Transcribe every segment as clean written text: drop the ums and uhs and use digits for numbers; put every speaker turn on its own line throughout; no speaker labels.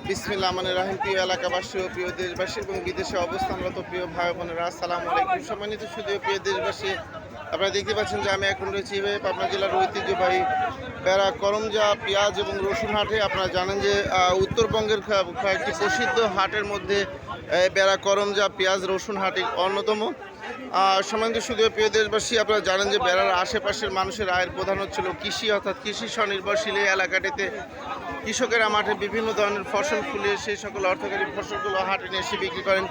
বিসমিল্লাহ রহমানির রহিম। প্রিয় এলাকাবাসী ও প্রিয় দেশবাসী এবং বিদেশে অবস্থানরত প্রিয় ভাই বোনেরা, আসসালামু আলাইকুম। সম্মানিত শুধু প্রিয় দেশবাসী, আপনারা দেখতে পাচ্ছেন যে আমি এখন রয়েছি পাবনা জেলার ঐতিহ্যবাহী বেড়া করমজা পেঁয়াজ এবং রসুন হাটে। আপনারা জানেন যে উত্তরবঙ্গের কয়েকটি প্রসিদ্ধ হাটের মধ্যে বেড়া করমজা পেঁয়াজ রসুন হাট অন্যতম। সম্মানিত শুধু প্রিয় দেশবাসী, আপনারা জানেন যে বেড়ার আশেপাশের মানুষের আয়ের প্রধান হচ্ছিল কৃষি, অর্থাৎ কৃষি স্বনির্ভরশীল এই এলাকাটিতে কৃষকেরা মাঠে বিভিন্ন ধরনের ফসল ফুলিয়ে সেই সকল অর্থকারী ফসলগুলো হাটে নিয়ে এসে বিক্রি করেন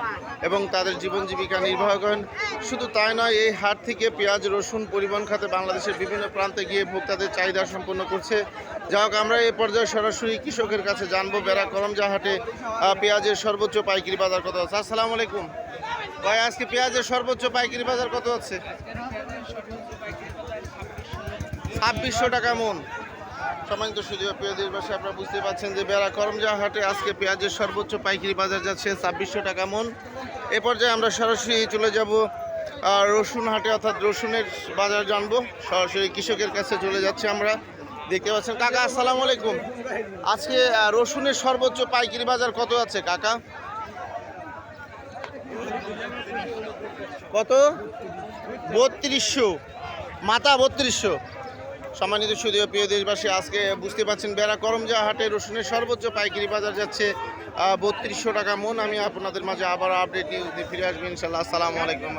এবং তাদের জীবন জীবিকা নির্বাহ করেন। শুধু তাই নয়, এই হাট থেকে পেঁয়াজ রসুন পরিবহন খাতে বাংলাদেশের বিভিন্ন প্রান্তে গিয়ে ভোক্তাদের চাহিদা সম্পন্ন করছে। যা হোক, আমরা এই পর্যায়ে সরাসরি কৃষকের কাছে জানবো বেড়া করমজা হাটে পেঁয়াজের সর্বোচ্চ পাইকারি বাজার কত আছে। আসসালামু আলাইকুম ভাই, আজকে পেঁয়াজের সর্বোচ্চ পাইকারি বাজার কত আছে? 2600 টাকা মন। সম্মানিত সুধী প্রিয় দেশবাসী, আপনারা বুঝতে পারছেন যে বেড়া করমজা হাটে আজকে পেঁয়াজের সর্বোচ্চ পাইকারি বাজার যাচ্ছে 2600 টাকা মন। এ পর্যায়ে আমরা সরাসরি চলে যাব রসুন হাটে, অর্থাৎ রসুনের বাজার জানবো। সরাসরি কৃষকের কাছে চলে যাচ্ছে আমরা। দেখতে পাচ্ছেন কাকা, আসসালামু আলাইকুম। আজকে রসুনের সর্বোচ্চ পাইকারি বাজার কত আছে কাকা? কত? 3200 মাথা, 3200। সম্মানিত সুধীয় প্রিয় দেশবাসী, আজকে বুঝতে পারছেন বেড়া করমজা হাটে রসুনের সর্বোচ্চ পাইকারি বাজার যাচ্ছে 3200 টাকা মন। আমি আপনাদের মাঝে আবার আপডেট নিউজ দিয়ে ফিরে আসবো ইনশাল্লাহ। আসসালামু আলাইকুম।